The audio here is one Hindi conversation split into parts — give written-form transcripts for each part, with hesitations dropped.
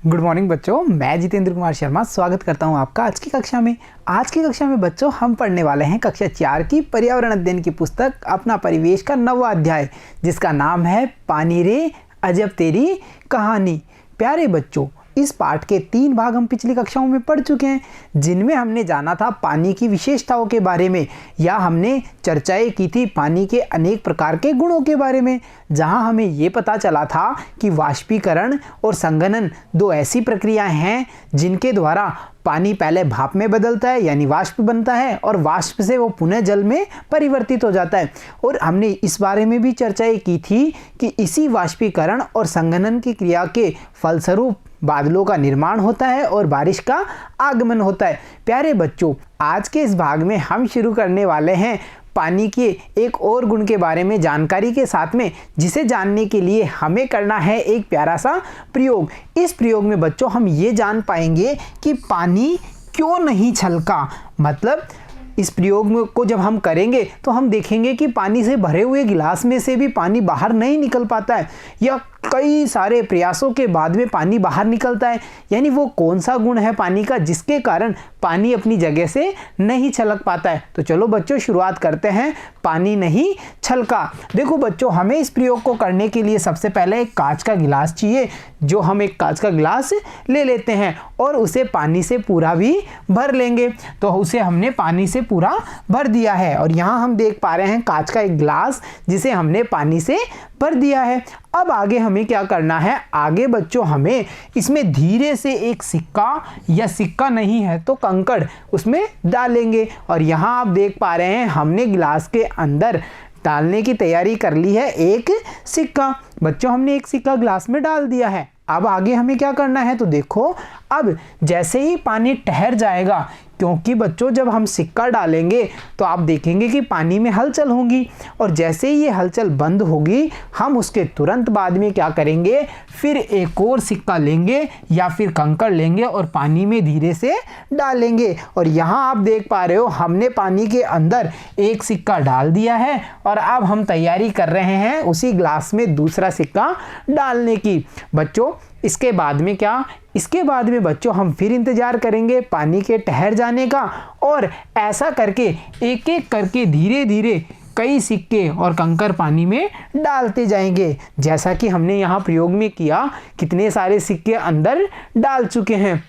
गुड मॉर्निंग बच्चों, मैं जितेंद्र कुमार शर्मा स्वागत करता हूं आपका आज की कक्षा में। आज की कक्षा में बच्चों हम पढ़ने वाले हैं कक्षा 4 की पर्यावरण अध्ययन की पुस्तक अपना परिवेश का 9वां अध्याय, जिसका नाम है पानी रे अजब तेरी कहानी। प्यारे बच्चों, इस पाठ के 3 भाग हम पिछली कक्षाओं में पढ़ चुके हैं, जिनमें हमने जाना था पानी की विशेषताओं के बारे में, या हमने चर्चाएं की थी पानी के अनेक प्रकार के गुणों के बारे में, जहां हमें ये पता चला था कि वाष्पीकरण और संघनन 2 ऐसी प्रक्रियाएं हैं जिनके द्वारा पानी पहले भाप में बदलता है यानी वाष्प बनता है, और वाष्प से वो पुनः जल में परिवर्तित हो जाता है। और हमने इस बारे में भी चर्चाएं की थी कि इसी वाष्पीकरण और संघनन की क्रिया के फलस्वरूप बादलों का निर्माण होता है और बारिश का आगमन होता है। प्यारे बच्चों, आज के इस भाग में हम शुरू करने वाले हैं पानी के एक और गुण के बारे में जानकारी के साथ में, जिसे जानने के लिए हमें करना है एक प्यारा सा प्रयोग। इस प्रयोग में बच्चों हम ये जान पाएंगे कि पानी क्यों नहीं छलका। मतलब इस प्रयोग को जब हम करेंगे तो हम देखेंगे कि पानी से भरे हुए गिलास में से भी पानी बाहर नहीं निकल पाता है, या कई सारे प्रयासों के बाद में पानी बाहर निकलता है। यानी वो कौन सा गुण है पानी का जिसके कारण पानी अपनी जगह से नहीं छलक पाता है। तो चलो बच्चों शुरुआत करते हैं, पानी नहीं छलका। देखो बच्चों, हमें इस प्रयोग को करने के लिए सबसे पहले एक कांच का गिलास चाहिए। जो हम एक कांच का गिलास ले लेते हैं और उसे पानी से पूरा भी भर लेंगे। तो उसे हमने पानी से पूरा भर दिया है, और यहाँ हम देख पा रहे हैं कांच का एक गिलास जिसे हमने पानी से भर दिया है। अब आगे हमें क्या करना है? आगे बच्चों हमें इसमें धीरे से एक सिक्का, या सिक्का नहीं है तो कंकड़, उसमें डालेंगे। और यहाँ आप देख पा रहे हैं हमने गिलास के अंदर डालने की तैयारी कर ली है एक सिक्का। बच्चों हमने एक सिक्का गिलास में डाल दिया है। अब आगे हमें क्या करना है? तो देखो, अब जैसे ही पानी ठहर जाएगा, क्योंकि बच्चों जब हम सिक्का डालेंगे तो आप देखेंगे कि पानी में हलचल होगी, और जैसे ही ये हलचल बंद होगी हम उसके तुरंत बाद में क्या करेंगे? फिर एक और सिक्का लेंगे या फिर कंकड़ लेंगे और पानी में धीरे से डालेंगे। और यहाँ आप देख पा रहे हो हमने पानी के अंदर एक सिक्का डाल दिया है, और अब हम तैयारी कर रहे हैं उसी ग्लास में दूसरा सिक्का डालने की। बच्चों इसके बाद में क्या? इसके बाद में बच्चों हम फिर इंतजार करेंगे पानी के ठहर जाने का, और ऐसा करके एक एक करके धीरे धीरे कई सिक्के और कंकड़ पानी में डालते जाएंगे, जैसा कि हमने यहाँ प्रयोग में किया। कितने सारे सिक्के अंदर डाल चुके हैं।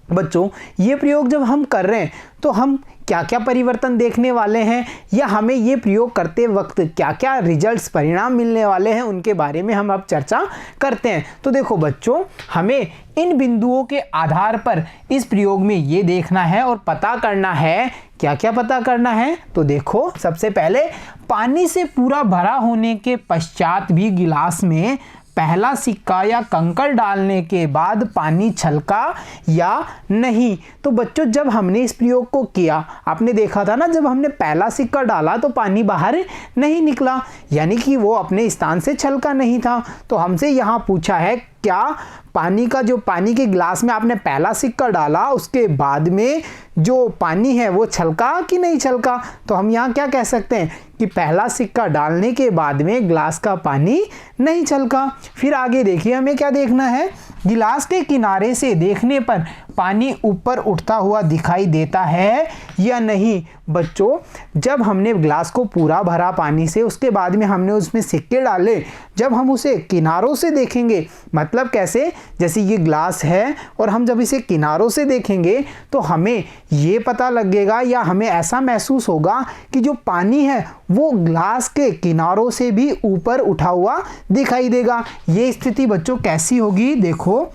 बच्चों ये प्रयोग जब हम कर रहे हैं तो हम क्या क्या परिवर्तन देखने वाले हैं, या हमें ये प्रयोग करते वक्त क्या क्या रिजल्ट्स परिणाम मिलने वाले हैं, उनके बारे में हम अब चर्चा करते हैं। तो देखो बच्चों, हमें इन बिंदुओं के आधार पर इस प्रयोग में ये देखना है और पता करना है। क्या क्या पता करना है? तो देखो, सबसे पहले पानी से पूरा भरा होने के पश्चात भी गिलास में पहला सिक्का या कंकड़ डालने के बाद पानी छलका या नहीं। तो बच्चों जब हमने इस प्रयोग को किया, आपने देखा था ना, जब हमने पहला सिक्का डाला तो पानी बाहर नहीं निकला, यानी कि वो अपने स्थान से छलका नहीं था। तो हमसे यहाँ पूछा है क्या पानी का जो पानी के गिलास में आपने पहला सिक्का डाला उसके बाद में जो पानी है वो छलका कि नहीं छलका? तो हम यहाँ क्या कह सकते हैं कि पहला सिक्का डालने के बाद में गिलास का पानी नहीं छलका। फिर आगे देखिए हमें क्या देखना है। गिलास के किनारे से देखने पर पानी ऊपर उठता हुआ दिखाई देता है या नहीं? बच्चों जब हमने गिलास को पूरा भरा पानी से, उसके बाद में हमने उसमें सिक्के डाले, जब हम उसे किनारों से देखेंगे, मतलब कैसे? जैसे ये गिलास है और हम जब इसे किनारों से देखेंगे तो हमें ये पता लगेगा, या हमें ऐसा महसूस होगा कि जो पानी है वो गिलास के किनारों से भी ऊपर उठा हुआ दिखाई देगा। ये स्थिति बच्चों कैसी होगी? देखो,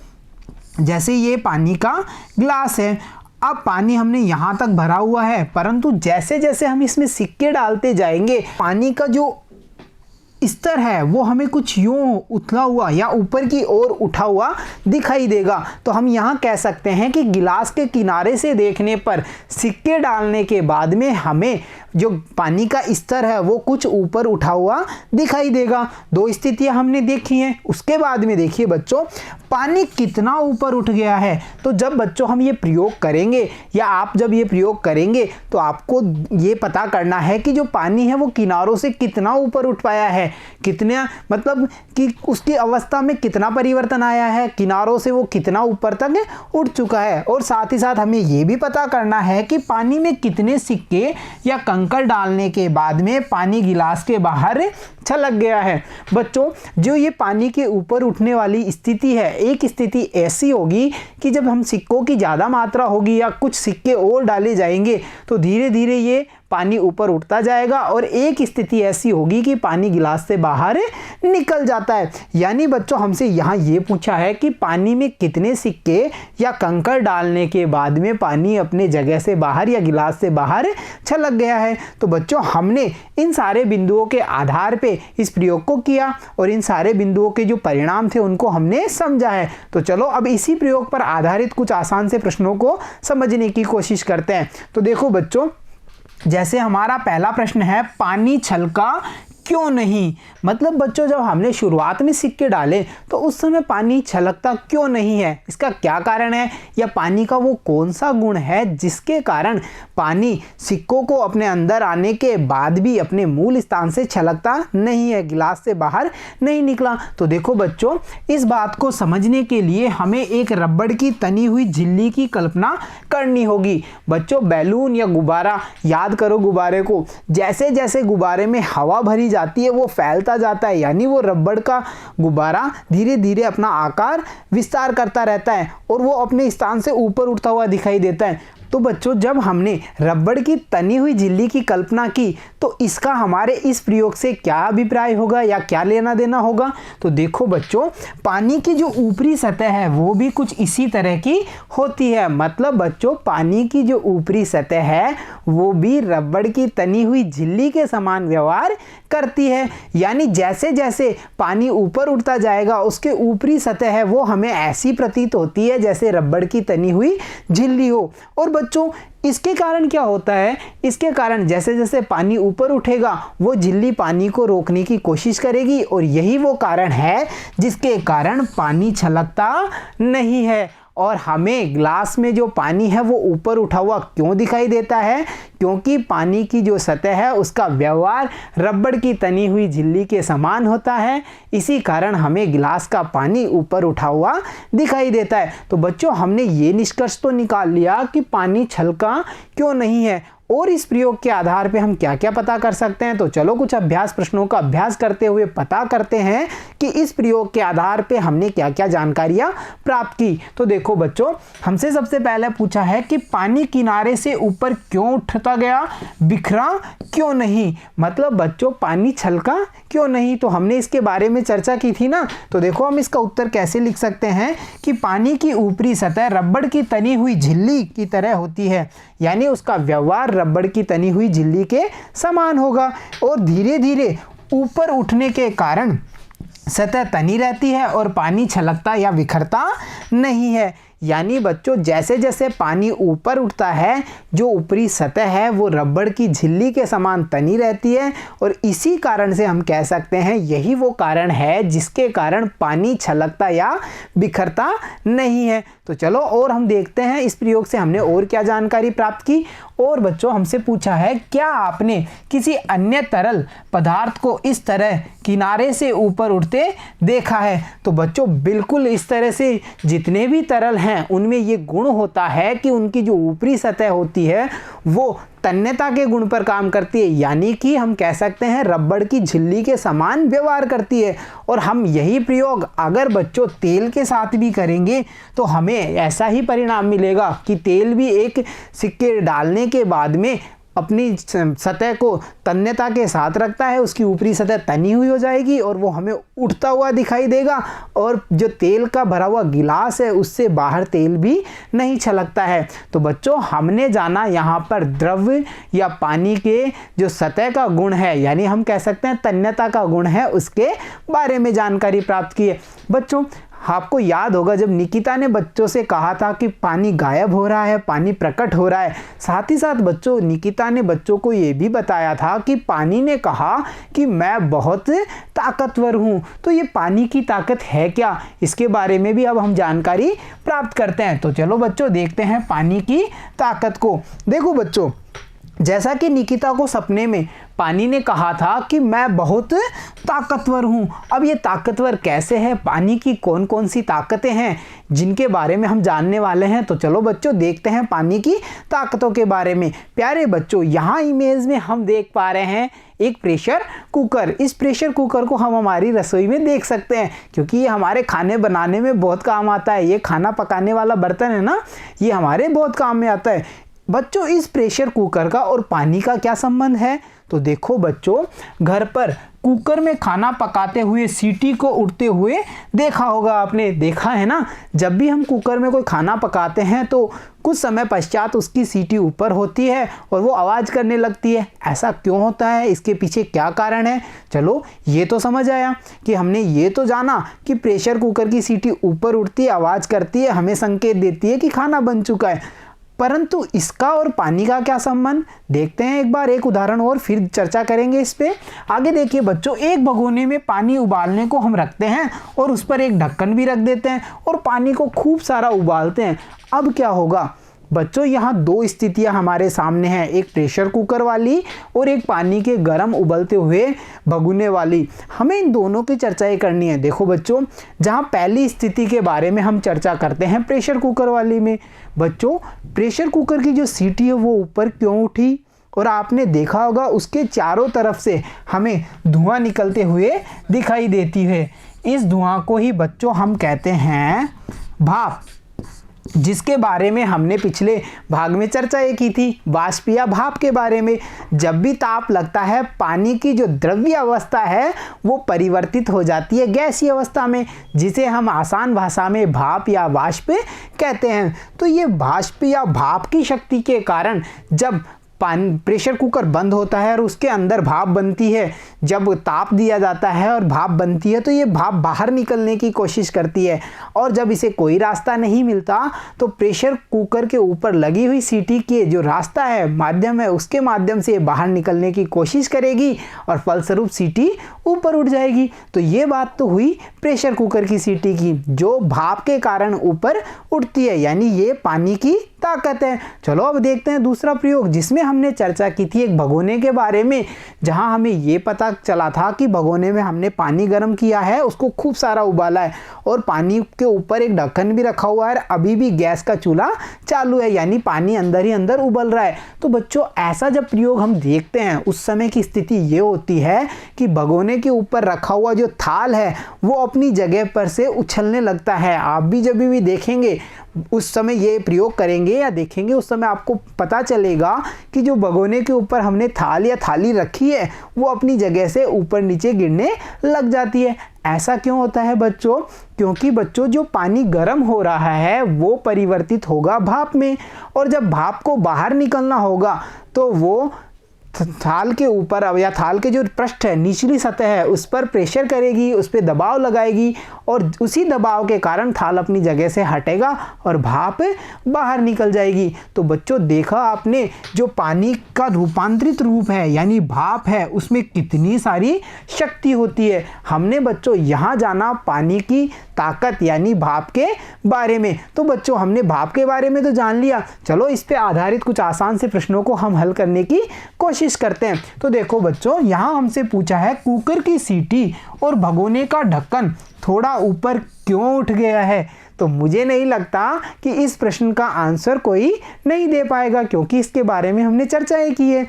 जैसे ये पानी का गिलास है, अब पानी हमने यहाँ तक भरा हुआ है, परंतु जैसे जैसे हम इसमें सिक्के डालते जाएंगे पानी का जो स्तर है वो हमें कुछ यूं उथला हुआ या ऊपर की ओर उठा हुआ दिखाई देगा। तो हम यहाँ कह सकते हैं कि गिलास के किनारे से देखने पर सिक्के डालने के बाद में हमें जो पानी का स्तर है वो कुछ ऊपर उठा हुआ दिखाई देगा। 2 स्थितियां हमने देखी हैं। उसके बाद में देखिए बच्चों, पानी कितना ऊपर उठ गया है। तो जब बच्चों हम ये प्रयोग करेंगे, या आप जब ये प्रयोग करेंगे, तो आपको ये पता करना है कि जो पानी है वो किनारों से कितना ऊपर उठ पाया है। है, कितना मतलब कि उसकी अवस्था में कितना परिवर्तन आया है, किनारों से वो कितना ऊपर तक उठ चुका है। और साथ ही साथ हमें ये भी पता करना है कि पानी में कितने सिक्के या कंकड़ डालने के बाद में पानी गिलास के बाहर छलक गया है। बच्चों, जो ये पानी के ऊपर उठने वाली स्थिति है, एक स्थिति ऐसी होगी कि जब हम सिक्कों की ज़्यादा मात्रा होगी या कुछ सिक्के और डाले जाएंगे तो धीरे धीरे ये पानी ऊपर उठता जाएगा, और एक स्थिति ऐसी होगी कि पानी गिलास से बाहर निकल जाता है। यानी बच्चों, हमसे यहाँ ये पूछा है कि पानी में कितने सिक्के या कंकड़ डालने के बाद में पानी अपने जगह से बाहर या गिलास से बाहर छलक गया है। तो बच्चों, हमने इन सारे बिंदुओं के आधार पे इस प्रयोग को किया और इन सारे बिंदुओं के जो परिणाम थे उनको हमने समझा है। तो चलो अब इसी प्रयोग पर आधारित कुछ आसान से प्रश्नों को समझने की कोशिश करते हैं। तो देखो बच्चों, जैसे हमारा पहला प्रश्न है, पानी छलका क्यों नहीं। मतलब बच्चों, जब हमने शुरुआत में सिक्के डाले तो उस समय पानी छलकता क्यों नहीं है, इसका क्या कारण है, या पानी का वो कौन सा गुण है जिसके कारण पानी सिक्कों को अपने अंदर आने के बाद भी अपने मूल स्थान से छलकता नहीं है, गिलास से बाहर नहीं निकला। तो देखो बच्चों, इस बात को समझने के लिए हमें एक रबड़ की तनी हुई झिल्ली की कल्पना करनी होगी। बच्चों, बैलून या गुब्बारा, याद करो गुब्बारे को, जैसे जैसे गुब्बारे में हवा भरी जाती है वो फैलता जाता है, यानी वो रबड़ का गुब्बारा धीरे धीरे अपना आकार विस्तार करता रहता है और वो अपने स्थान से ऊपर उठता हुआ दिखाई देता है। तो बच्चों, जब हमने रबड़ की तनी हुई झिल्ली की कल्पना की तो इसका हमारे इस प्रयोग से क्या अभिप्राय होगा या क्या लेना देना होगा। तो देखो बच्चों, पानी की जो ऊपरी सतह है वो भी कुछ इसी तरह की होती है। मतलब बच्चों, पानी की जो ऊपरी सतह है वो भी रबड़ की तनी हुई झिल्ली के समान व्यवहार करती है। यानी जैसे जैसे पानी ऊपर उठता जाएगा उसके ऊपरी सतह है वो हमें ऐसी प्रतीत होती है जैसे रबड़ की तनी हुई झिल्ली हो। और बच्चों, इसके कारण क्या होता है, इसके कारण जैसे जैसे पानी ऊपर उठेगा वो झिल्ली पानी को रोकने की कोशिश करेगी, और यही वो कारण है जिसके कारण पानी छलकता नहीं है। और हमें ग्लास में जो पानी है वो ऊपर उठा हुआ क्यों दिखाई देता है, क्योंकि पानी की जो सतह है उसका व्यवहार रबड़ की तनी हुई झिल्ली के समान होता है, इसी कारण हमें गिलास का पानी ऊपर उठा हुआ दिखाई देता है। तो बच्चों, हमने ये निष्कर्ष तो निकाल लिया कि पानी छलका क्यों नहीं है, और इस प्रयोग के आधार पे हम क्या क्या पता कर सकते हैं। तो चलो कुछ अभ्यास प्रश्नों का अभ्यास करते हुए पता करते हैं कि इस प्रयोग के आधार पे हमने क्या क्या जानकारियां प्राप्त की। तो देखो बच्चों, हमसे सबसे पहले पूछा है कि पानी किनारे से ऊपर क्यों उठता गया, बिखरा क्यों नहीं। मतलब बच्चों, पानी छलका क्यों नहीं, तो हमने इसके बारे में चर्चा की थी ना। तो देखो हम इसका उत्तर कैसे लिख सकते हैं कि पानी की ऊपरी सतह रबड़ की तनी हुई झिल्ली की तरह होती है, यानी उसका व्यवहार रबड़ की तनी हुई झिल्ली के समान होगा, और धीरे धीरे ऊपर उठने के कारण सतह तनी रहती है और पानी छलकता या बिखरता नहीं है। यानी बच्चों, जैसे जैसे पानी ऊपर उठता है जो ऊपरी सतह है वो रबड़ की झिल्ली के समान तनी रहती है, और इसी कारण से हम कह सकते हैं यही वो कारण है जिसके कारण पानी छलकता या बिखरता नहीं है। तो चलो और हम देखते हैं इस प्रयोग से हमने और क्या जानकारी प्राप्त की। और बच्चों, हमसे पूछा है, क्या आपने किसी अन्य तरल पदार्थ को इस तरह किनारे से ऊपर उठते देखा है। तो बच्चों, बिल्कुल इस तरह से जितने भी तरल हैं उनमें ये गुण होता है कि उनकी जो ऊपरी सतह होती है वो तन्यता के गुण पर काम करती है, यानी कि हम कह सकते हैं रबड़ की झिल्ली के समान व्यवहार करती है। और हम यही प्रयोग अगर बच्चों तेल के साथ भी करेंगे तो हमें ऐसा ही परिणाम मिलेगा कि तेल भी एक सिक्के डालने के बाद में अपनी सतह को तन्यता के साथ रखता है, उसकी ऊपरी सतह तनी हुई हो जाएगी और वो हमें उठता हुआ दिखाई देगा, और जो तेल का भरा हुआ गिलास है उससे बाहर तेल भी नहीं छलकता है। तो बच्चों, हमने जाना यहाँ पर द्रव्य या पानी के जो सतह का गुण है, यानी हम कह सकते हैं तन्यता का गुण है, उसके बारे में जानकारी प्राप्त की है। बच्चों, आपको याद होगा जब निकिता ने बच्चों से कहा था कि पानी गायब हो रहा है, पानी प्रकट हो रहा है, साथ ही साथ बच्चों निकिता ने बच्चों को ये भी बताया था कि पानी ने कहा कि मैं बहुत ताकतवर हूँ। तो ये पानी की ताकत है क्या, इसके बारे में भी अब हम जानकारी प्राप्त करते हैं। तो चलो बच्चों देखते हैं पानी की ताकत को। देखो बच्चों, जैसा कि निकिता को सपने में पानी ने कहा था कि मैं बहुत ताकतवर हूँ। अब ये ताकतवर कैसे है, पानी की कौन कौन सी ताकतें हैं जिनके बारे में हम जानने वाले हैं। तो चलो बच्चों देखते हैं पानी की ताकतों के बारे में। प्यारे बच्चों, यहाँ इमेज में हम देख पा रहे हैं एक प्रेशर कुकर। इस प्रेशर कुकर को हम हमारी रसोई में देख सकते हैं क्योंकि ये हमारे खाने बनाने में बहुत काम आता है। ये खाना पकाने वाला बर्तन है ना, ये हमारे बहुत काम में आता है। बच्चों, इस प्रेशर कुकर का और पानी का क्या संबंध है? तो देखो बच्चों, घर पर कुकर में खाना पकाते हुए सीटी को उठते हुए देखा होगा आपने, देखा है ना। जब भी हम कुकर में कोई खाना पकाते हैं तो कुछ समय पश्चात उसकी सीटी ऊपर होती है और वो आवाज़ करने लगती है। ऐसा क्यों होता है, इसके पीछे क्या कारण है? चलो ये तो समझ आया कि हमने ये तो जाना कि प्रेशर कुकर की सीटी ऊपर उठती है, आवाज़ करती है, हमें संकेत देती है कि खाना बन चुका है। परंतु इसका और पानी का क्या संबंध, देखते हैं एक बार एक उदाहरण और फिर चर्चा करेंगे इस पे। आगे देखिए बच्चों, एक भगोने में पानी उबालने को हम रखते हैं और उस पर एक ढक्कन भी रख देते हैं और पानी को खूब सारा उबालते हैं। अब क्या होगा बच्चों, यहाँ दो स्थितियाँ हमारे सामने हैं, एक प्रेशर कुकर वाली और एक पानी के गर्म उबलते हुए भगोने वाली। हमें इन दोनों की चर्चाएं करनी है। देखो बच्चों, जहाँ पहली स्थिति के बारे में हम चर्चा करते हैं प्रेशर कुकर वाली में। बच्चों, प्रेशर कुकर की जो सीटी है वो ऊपर क्यों उठी? और आपने देखा होगा उसके चारों तरफ से हमें धुआं निकलते हुए दिखाई देती है। इस धुआं को ही बच्चों हम कहते हैं भाप, जिसके बारे में हमने पिछले भाग में चर्चा की थी, वाष्प या भाप के बारे में। जब भी ताप लगता है, पानी की जो द्रव्य अवस्था है वो परिवर्तित हो जाती है गैसीय अवस्था में, जिसे हम आसान भाषा में भाप या वाष्प कहते हैं। तो ये वाष्प या भाप की शक्ति के कारण जब प्रेशर कुकर बंद होता है और उसके अंदर भाप बनती है, जब ताप दिया जाता है और भाप बनती है तो ये भाप बाहर निकलने की कोशिश करती है। और जब इसे कोई रास्ता नहीं मिलता तो प्रेशर कुकर के ऊपर लगी हुई सीटी के जो रास्ता है, माध्यम है, उसके माध्यम से बाहर निकलने की कोशिश करेगी और फलस्वरूप सीटी ऊपर उठ जाएगी। तो ये बात तो हुई प्रेशर कुकर की सीटी की, जो भाप के कारण ऊपर उठती है, यानी ये पानी की ताकत है। चलो अब देखते हैं दूसरा प्रयोग, जिसमें हमने चर्चा की थी एक भगोने के बारे में, जहां हमें ये पता चला था कि भगोने में हमने पानी गर्म किया है, उसको खूब सारा उबाला है और पानी के ऊपर एक ढक्कन भी रखा हुआ है, अभी भी गैस का चूल्हा चालू है, यानी पानी अंदर ही अंदर उबल रहा है। तो बच्चों, ऐसा जब प्रयोग हम देखते हैं उस समय की स्थिति ये होती है कि भगोने के ऊपर रखा हुआ जो थाल है वो अपनी जगह पर से उछलने लगता है। आप भी जब भी देखेंगे उस समय ये प्रयोग करेंगे या देखेंगे उस समय आपको पता चलेगा कि जो भगोने के ऊपर हमने थाल या थाली रखी है वो अपनी जगह से ऊपर नीचे गिरने लग जाती है। ऐसा क्यों होता है बच्चों? क्योंकि बच्चों, जो पानी गर्म हो रहा है वो परिवर्तित होगा भाप में, और जब भाप को बाहर निकलना होगा तो वो थाल के ऊपर या थाल के जो पृष्ठ है, निचली सतह है, उस पर प्रेशर करेगी, उस पर दबाव लगाएगी और उसी दबाव के कारण थाल अपनी जगह से हटेगा और भाप बाहर निकल जाएगी। तो बच्चों, देखा आपने जो पानी का रूपांतरित रूप है यानी भाप है, उसमें कितनी सारी शक्ति होती है। हमने बच्चों यहाँ जाना पानी की ताकत यानी भाप के बारे में। तो बच्चों, हमने भाप के बारे में तो जान लिया, चलो इस पे आधारित कुछ आसान से प्रश्नों को हम हल करने की कोशिश करते हैं। तो देखो बच्चों, यहाँ हमसे पूछा है कुकर की सीटी और भगोने का ढक्कन थोड़ा ऊपर क्यों उठ गया है। तो मुझे नहीं लगता कि इस प्रश्न का आंसर कोई नहीं दे पाएगा, क्योंकि इसके बारे में हमने चर्चाएं की है।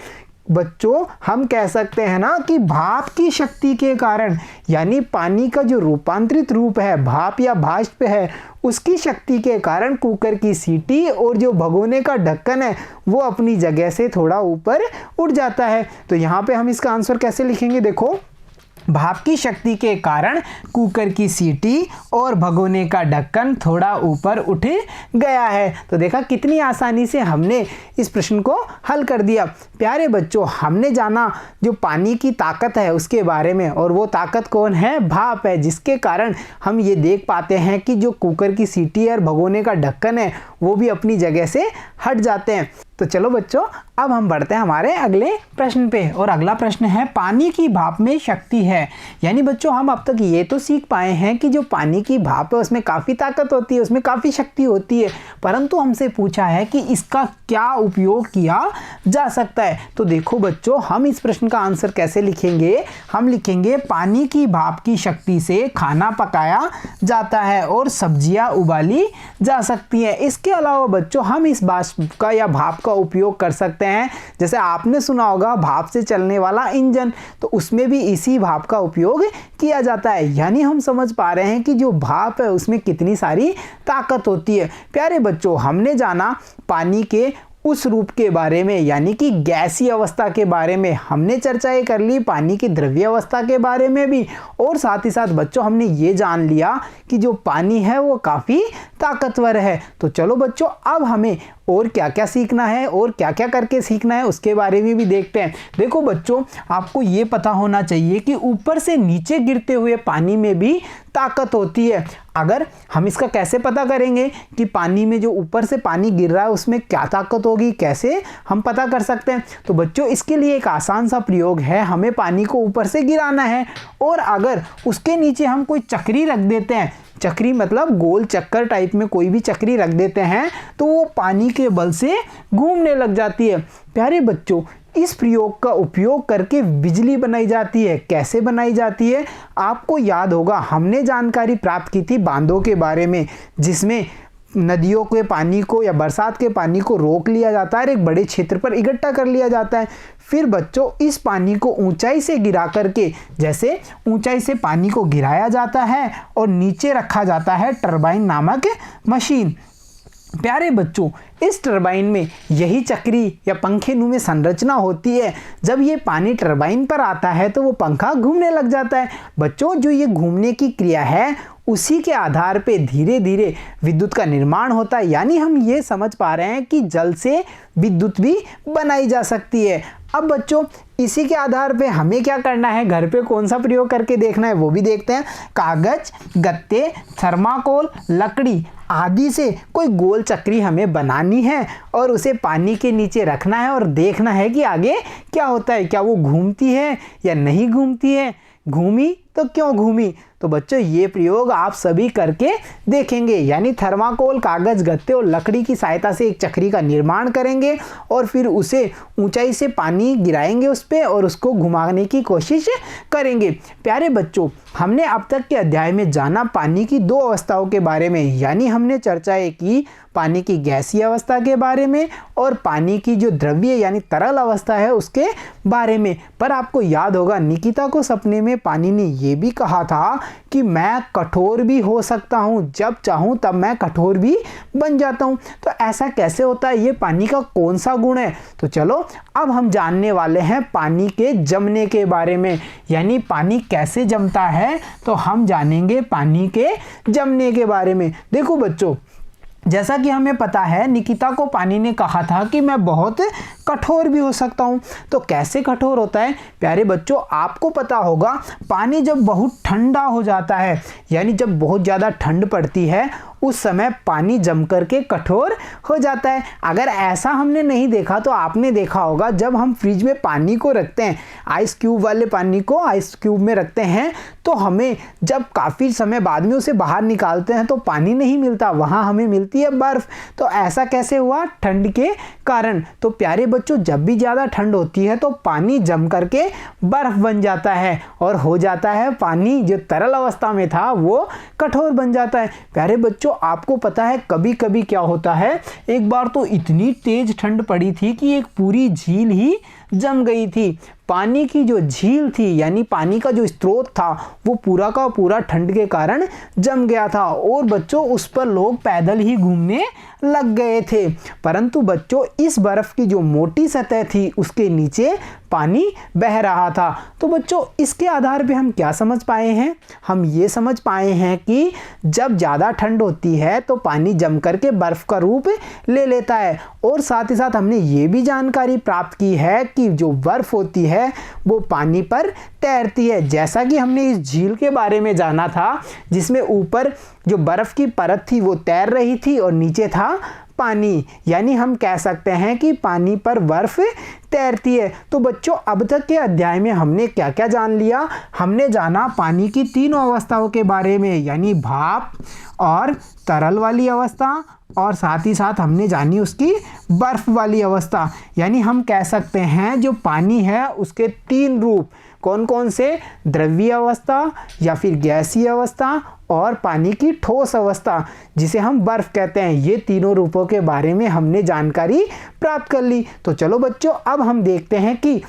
बच्चों, हम कह सकते हैं ना कि भाप की शक्ति के कारण, यानी पानी का जो रूपांतरित रूप है, भाप या भाष्प है, उसकी शक्ति के कारण कुकर की सीटी और जो भगोने का ढक्कन है वो अपनी जगह से थोड़ा ऊपर उठ जाता है। तो यहाँ पे हम इसका आंसर कैसे लिखेंगे? देखो, भाप की शक्ति के कारण कुकर की सीटी और भगोने का ढक्कन थोड़ा ऊपर उठ गया है। तो देखा कितनी आसानी से हमने इस प्रश्न को हल कर दिया। प्यारे बच्चों, हमने जाना जो पानी की ताकत है उसके बारे में, और वो ताकत कौन है? भाप है, जिसके कारण हम ये देख पाते हैं कि जो कुकर की सीटी और भगोने का ढक्कन है वो भी अपनी जगह से हट जाते हैं। तो चलो बच्चों, अब हम बढ़ते हैं हमारे अगले प्रश्न पे, और अगला प्रश्न है पानी की भाप में शक्ति है। यानी बच्चों, हम अब तक ये तो सीख पाए हैं कि जो पानी की भाप है उसमें काफ़ी ताकत होती है, उसमें काफ़ी शक्ति होती है, परंतु हमसे पूछा है कि इसका क्या उपयोग किया जा सकता है। तो देखो बच्चों, हम इस प्रश्न का आंसर कैसे लिखेंगे, हम लिखेंगे पानी की भाप की शक्ति से खाना पकाया जाता है और सब्जियां उबाली जा सकती हैं। इसके अलावा बच्चों हम इस वाष्प का या भाप का उपयोग कर सकते हैं, जैसे आपने सुना होगा भाप से चलने वाला इंजन, तो उसमें भी इसी भाप का उपयोग किया जाता है। यानी हम समझ पा रहे हैं कि जो भाप है उसमें कितनी सारी ताकत होती है। प्यारे बच्चों, हमने जाना पानी के उस रूप के बारे में, यानी कि गैसीय अवस्था के बारे में हमने चर्चाएं कर ली, पानी की द्रव्य अवस्था के बारे में भी, और साथ ही साथ बच्चों हमने ये जान लिया कि जो पानी है वो काफ़ी ताकतवर है। तो चलो बच्चों, अब हमें और क्या क्या सीखना है और क्या क्या करके सीखना है उसके बारे में भी देखते हैं। देखो बच्चों, आपको ये पता होना चाहिए कि ऊपर से नीचे गिरते हुए पानी में भी ताकत होती है। अगर हम इसका कैसे पता करेंगे कि पानी में जो ऊपर से पानी गिर रहा है उसमें क्या ताकत होगी, कैसे हम पता कर सकते हैं। तो बच्चों, इसके लिए एक आसान सा प्रयोग है, हमें पानी को ऊपर से गिराना है और अगर उसके नीचे हम कोई चक्री रख देते हैं, चक्री मतलब गोल चक्कर टाइप में कोई भी चक्री रख देते हैं, तो वो पानी के बल से घूमने लग जाती है। प्यारे बच्चों, इस प्रयोग का उपयोग करके बिजली बनाई जाती है। कैसे बनाई जाती है, आपको याद होगा हमने जानकारी प्राप्त की थी बांधों के बारे में, जिसमें नदियों के पानी को या बरसात के पानी को रोक लिया जाता है और एक बड़े क्षेत्र पर इकट्ठा कर लिया जाता है। फिर बच्चों, इस पानी को ऊंचाई से गिरा करके, जैसे ऊंचाई से पानी को गिराया जाता है और नीचे रखा जाता है टरबाइन नामक मशीन। प्यारे बच्चों, इस टरबाइन में यही चक्री या पंखे नुमा संरचना होती है। जब ये पानी टरबाइन पर आता है तो वो पंखा घूमने लग जाता है। बच्चों, जो ये घूमने की क्रिया है उसी के आधार पे धीरे धीरे विद्युत का निर्माण होता है। यानी हम ये समझ पा रहे हैं कि जल से विद्युत भी बनाई जा सकती है। अब बच्चों, इसी के आधार पे हमें क्या करना है, घर पे कौन सा प्रयोग करके देखना है वो भी देखते हैं। कागज, गत्ते, थर्माकोल, लकड़ी आदि से कोई गोल चक्री हमें बनानी है और उसे पानी के नीचे रखना है और देखना है कि आगे क्या होता है, क्या वो घूमती है या नहीं घूमती है, घूमी तो क्यों घूमी। तो बच्चों, ये प्रयोग आप सभी करके देखेंगे। यानी थर्माकोल, कागज, गत्ते और लकड़ी की सहायता से एक चक्री का निर्माण करेंगे और फिर उसे ऊंचाई से पानी गिराएंगे उस पर और उसको घुमाने की कोशिश करेंगे। प्यारे बच्चों, हमने अब तक के अध्याय में जाना पानी की दो अवस्थाओं के बारे में, यानी हमने चर्चाएं की पानी की गैसीय अवस्था के बारे में और पानी की जो द्रव्य यानी तरल अवस्था है उसके बारे में। पर आपको याद होगा निकिता को सपने में पानी ने ये भी कहा था कि मैं कठोर भी हो सकता हूँ, जब चाहूँ तब मैं कठोर भी बन जाता हूँ। तो ऐसा कैसे होता है, ये पानी का कौन सा गुण है। तो चलो अब हम जानने वाले हैं पानी के जमने के बारे में, यानी पानी कैसे जमता है, तो हम जानेंगे पानी के जमने के बारे में। देखो बच्चों, जैसा कि हमें पता है निकिता को पानी ने कहा था कि मैं बहुत कठोर भी हो सकता हूँ। तो कैसे कठोर होता है, प्यारे बच्चों, आपको पता होगा पानी जब बहुत ठंडा हो जाता है, यानी जब बहुत ज़्यादा ठंड पड़ती है उस समय पानी जम करके कठोर हो जाता है। अगर ऐसा हमने नहीं देखा तो आपने देखा होगा जब हम फ्रिज में पानी को रखते हैं, आइस क्यूब वाले पानी को आइस क्यूब में रखते हैं, तो हमें जब काफ़ी समय बाद में उसे बाहर निकालते हैं तो पानी नहीं मिलता, वहाँ हमें मिलती है बर्फ़। तो ऐसा कैसे हुआ, ठंड के कारण। तो प्यारे बच्चों, जब भी ज़्यादा ठंड होती है तो पानी जम करके बर्फ़ बन जाता है और हो जाता है पानी जो तरल अवस्था में था वो कठोर बन जाता है। प्यारे बच्चों, आपको पता है कभी कभी क्या होता है, एक बार तो इतनी तेज ठंड पड़ी थी कि एक पूरी झील ही जम गई थी। पानी की जो झील थी यानी पानी का जो स्रोत था वो पूरा का पूरा ठंड के कारण जम गया था और बच्चों उस पर लोग पैदल ही घूमने लग गए थे। परंतु बच्चों, इस बर्फ की जो मोटी सतह थी उसके नीचे पानी बह रहा था। तो बच्चों, इसके आधार पे हम क्या समझ पाए हैं, हम ये समझ पाए हैं कि जब ज़्यादा ठंड होती है तो पानी जम करके बर्फ़ का रूप ले लेता है। और साथ ही साथ हमने ये भी जानकारी प्राप्त की है कि जो बर्फ़ होती है वो पानी पर तैरती है। जैसा कि हमने इस झील के बारे में जाना था जिसमें ऊपर जो बर्फ की परत थी वो तैर रही थी और नीचे था पानी, यानी हम कह सकते हैं कि पानी पर बर्फ तैरती है। तो बच्चों अब तक के अध्याय में हमने क्या क्या जान लिया? हमने जाना पानी की तीनों अवस्थाओं के बारे में, यानी भाप और तरल वाली अवस्था, और साथ ही साथ हमने जानी उसकी बर्फ वाली अवस्था। यानी हम कह सकते हैं जो पानी है उसके तीन रूप कौन कौन से? द्रव्य अवस्था या फिर गैसीय अवस्था और पानी की ठोस अवस्था जिसे हम बर्फ कहते हैं। ये तीनों रूपों के बारे में हमने जानकारी प्राप्त कर ली। तो चलो बच्चों अब हम देखते हैं कि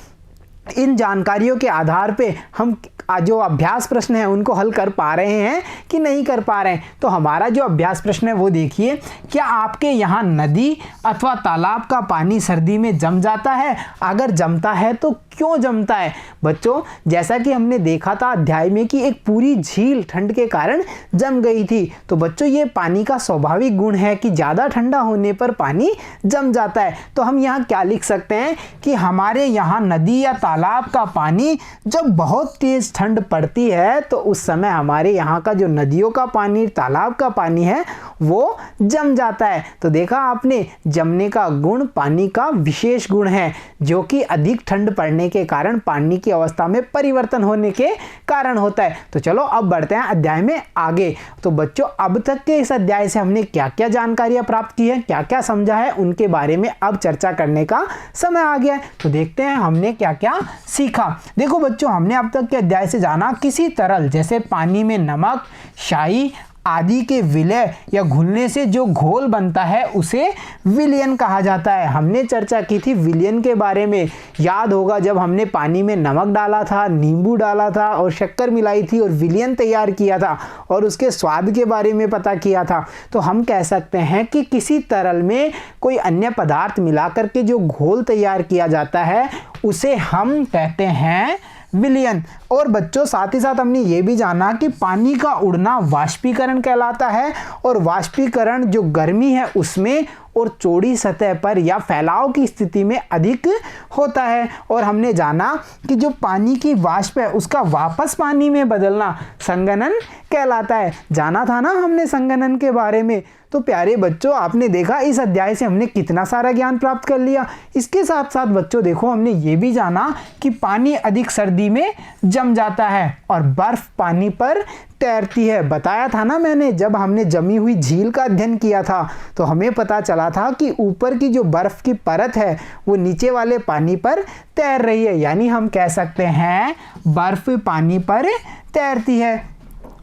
इन जानकारियों के आधार पे हम जो अभ्यास प्रश्न है उनको हल कर पा रहे हैं कि नहीं कर पा रहे हैं। तो हमारा जो अभ्यास प्रश्न है वो देखिए, क्या आपके यहाँ नदी अथवा तालाब का पानी सर्दी में जम जाता है? अगर जमता है तो क्यों जमता है? बच्चों जैसा कि हमने देखा था अध्याय में कि एक पूरी झील ठंड के कारण जम गई थी। तो बच्चों ये पानी का स्वाभाविक गुण है कि ज़्यादा ठंडा होने पर पानी जम जाता है। तो हम यहाँ क्या लिख सकते हैं कि हमारे यहाँ नदी या तालाब का पानी जब बहुत तेज ठंड पड़ती है तो उस समय हमारे यहाँ का जो नदियों का पानी, तालाब का पानी है वो जम जाता है। तो देखा आपने, जमने का गुण पानी का विशेष गुण है जो कि अधिक ठंड पड़ने के कारण पानी की अवस्था में परिवर्तन होने के कारण होता है। तो चलो अब बढ़ते हैं अध्याय में आगे। तो बच्चों अब तक के इस अध्याय से हमने क्या क्या जानकारियां प्राप्त की है, क्या क्या समझा है, उनके बारे में अब चर्चा करने का समय आ गया है। तो देखते हैं हमने क्या क्या सीखा। देखो बच्चों हमने अब तक के अध्याय से जाना किसी तरल जैसे पानी में नमक, शाई आदि के विलय या घुलने से जो घोल बनता है उसे विलयन कहा जाता है। हमने चर्चा की थी विलयन के बारे में, याद होगा जब हमने पानी में नमक डाला था, नींबू डाला था और शक्कर मिलाई थी और विलयन तैयार किया था और उसके स्वाद के बारे में पता किया था। तो हम कह सकते हैं कि किसी तरल में कोई अन्य पदार्थ मिलाकर के जो घोल तैयार किया जाता है उसे हम कहते हैं विलयन। और बच्चों साथ ही साथ हमने ये भी जाना कि पानी का उड़ना वाष्पीकरण कहलाता है और वाष्पीकरण जो गर्मी है उसमें और चौड़ी सतह पर या फैलाव की स्थिति में अधिक होता है। और हमने जाना कि जो पानी की वाष्प है उसका वापस पानी में बदलना संघनन कहलाता है। जाना था ना हमने संघनन के बारे में। तो प्यारे बच्चों आपने देखा इस अध्याय से हमने कितना सारा ज्ञान प्राप्त कर लिया। इसके साथ साथ बच्चों देखो हमने ये भी जाना कि पानी अधिक सर्दी में जम जाता है और बर्फ पानी पर तैरती है। बताया था ना मैंने, जब हमने जमी हुई झील का अध्ययन किया था तो हमें पता चला था कि ऊपर की जो बर्फ की परत है वो नीचे वाले पानी पर तैर रही है, यानी हम कह सकते हैं बर्फ पानी पर तैरती है।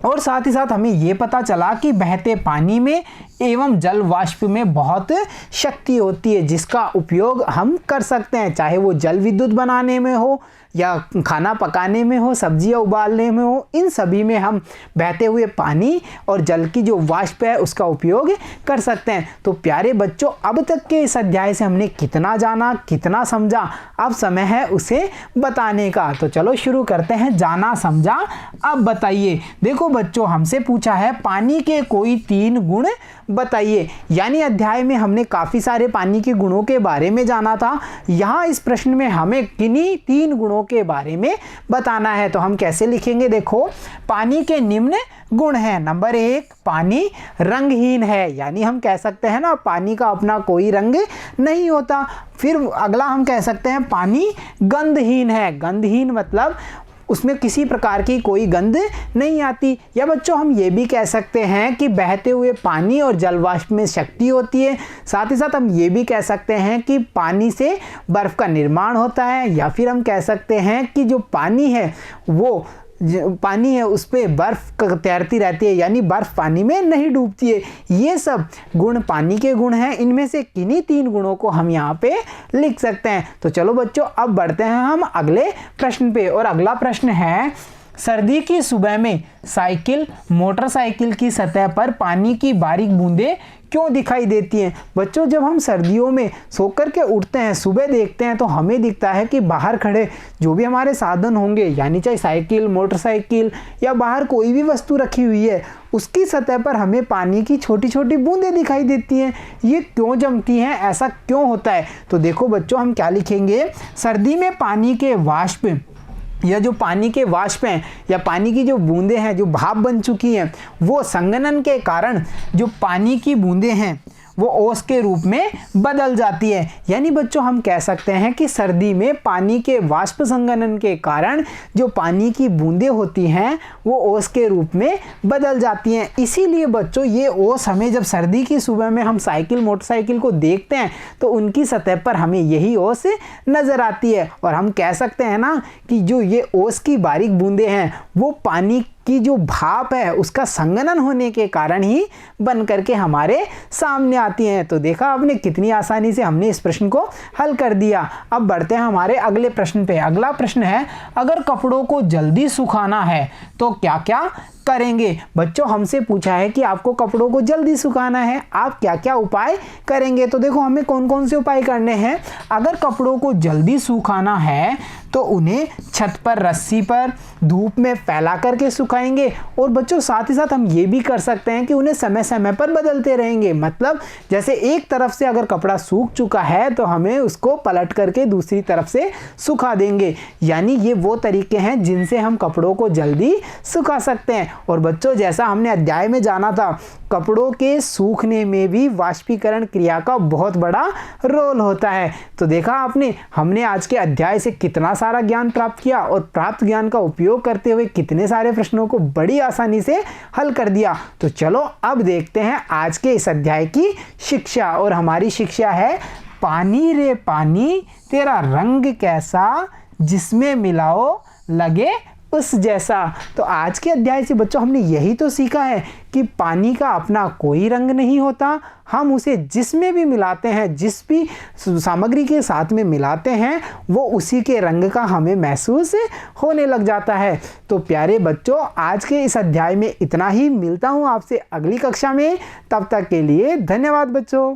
और साथ ही साथ हमें ये पता चला कि बहते पानी में एवं जल वाष्प में बहुत शक्ति होती है जिसका उपयोग हम कर सकते हैं, चाहे वो जल विद्युत बनाने में हो या खाना पकाने में हो, सब्जियां उबालने में हो, इन सभी में हम बहते हुए पानी और जल की जो वाष्प है उसका उपयोग कर सकते हैं। तो प्यारे बच्चों अब तक के इस अध्याय से हमने कितना जाना, कितना समझा, अब समय है उसे बताने का। तो चलो शुरू करते हैं, जाना समझा अब बताइए। देखो बच्चों हमसे पूछा है पानी के कोई 3 गुण बताइए, यानी अध्याय में हमने काफ़ी सारे पानी के गुणों के बारे में जाना था। यहाँ इस प्रश्न में हमें किन्हीं 3 गुणों के बारे में बताना है। तो हम कैसे लिखेंगे, देखो पानी के निम्न गुण हैं। नंबर 1 पानी रंगहीन है, यानी हम कह सकते हैं ना पानी का अपना कोई रंग नहीं होता। फिर अगला हम कह सकते हैं पानी गंधहीन है। गंधहीन मतलब उसमें किसी प्रकार की कोई गंध नहीं आती। या बच्चों हम ये भी कह सकते हैं कि बहते हुए पानी और जल वाष्प में शक्ति होती है। साथ ही साथ हम ये भी कह सकते हैं कि पानी से बर्फ का निर्माण होता है। या फिर हम कह सकते हैं कि जो पानी है वो पानी है उस पर बर्फ तैरती रहती है, यानी बर्फ पानी में नहीं डूबती है। ये सब गुण पानी के गुण हैं। इनमें से किन्हीं 3 गुणों को हम यहाँ पे लिख सकते हैं। तो चलो बच्चों अब बढ़ते हैं हम अगले प्रश्न पे। और अगला प्रश्न है सर्दी की सुबह में साइकिल मोटरसाइकिल की सतह पर पानी की बारीक बूंदें क्यों दिखाई देती हैं? बच्चों जब हम सर्दियों में सो कर के उठते हैं, सुबह देखते हैं तो हमें दिखता है कि बाहर खड़े जो भी हमारे साधन होंगे, यानी चाहे साइकिल, मोटरसाइकिल या बाहर कोई भी वस्तु रखी हुई है, उसकी सतह पर हमें पानी की छोटी छोटी बूंदें दिखाई देती हैं। ये क्यों जमती हैं, ऐसा क्यों होता है? तो देखो बच्चों हम क्या लिखेंगे, सर्दी में पानी के वाष्प या जो पानी के वाष्प हैं या पानी की जो बूंदें हैं, जो भाप बन चुकी हैं, वो संघनन के कारण जो पानी की बूंदें हैं वो ओस के रूप में बदल जाती है। यानी बच्चों हम कह सकते हैं कि सर्दी में पानी के वाष्प संघनन के कारण जो पानी की बूंदें होती हैं वो ओस के रूप में बदल जाती हैं। इसीलिए बच्चों ये ओस हमें जब सर्दी की सुबह में हम साइकिल मोटरसाइकिल को देखते हैं तो उनकी सतह पर हमें यही ओस नज़र आती है। और हम कह सकते हैं ना कि जो ये ओस की बारीक बूंदें हैं वो पानी की जो भाप है उसका संघनन होने के कारण ही बन करके हमारे सामने आती हैं। तो देखा आपने कितनी आसानी से हमने इस प्रश्न को हल कर दिया। अब बढ़ते हैं हमारे अगले प्रश्न पे। अगला प्रश्न है, अगर कपड़ों को जल्दी सुखाना है तो क्या क्या करेंगे। बच्चों हमसे पूछा है कि आपको कपड़ों को जल्दी सुखाना है, आप क्या क्या उपाय करेंगे। तो देखो हमें कौन कौन से उपाय करने हैं। अगर कपड़ों को जल्दी सुखाना है तो उन्हें छत पर रस्सी पर धूप में फैला करके सुखाएंगे। और बच्चों साथ ही साथ हम ये भी कर सकते हैं कि उन्हें समय समय पर बदलते रहेंगे। मतलब जैसे एक तरफ से अगर कपड़ा सूख चुका है तो हमें उसको पलट करके दूसरी तरफ से सुखा देंगे। यानी ये वो तरीके हैं जिनसे हम कपड़ों को जल्दी सुखा सकते हैं। और बच्चों जैसा हमने अध्याय में जाना था, कपड़ों के सूखने में भी वाष्पीकरण क्रिया का बहुत बड़ा रोल होता है। तो देखा आपने, हमने आज के अध्याय से कितना सारा ज्ञान प्राप्त किया और प्राप्त ज्ञान का उपयोग करते हुए कितने सारे प्रश्नों को बड़ी आसानी से हल कर दिया। तो चलो अब देखते हैं आज के इस अध्याय की शिक्षा। और हमारी शिक्षा है, पानी रे पानी तेरा रंग कैसा, जिसमें मिलाओ लगे उस जैसा। तो आज के अध्याय से बच्चों हमने यही तो सीखा है कि पानी का अपना कोई रंग नहीं होता। हम उसे जिसमें भी मिलाते हैं, जिस भी सामग्री के साथ में मिलाते हैं, वो उसी के रंग का हमें महसूस होने लग जाता है। तो प्यारे बच्चों आज के इस अध्याय में इतना ही। मिलता हूँ आपसे अगली कक्षा में, तब तक के लिए धन्यवाद बच्चों।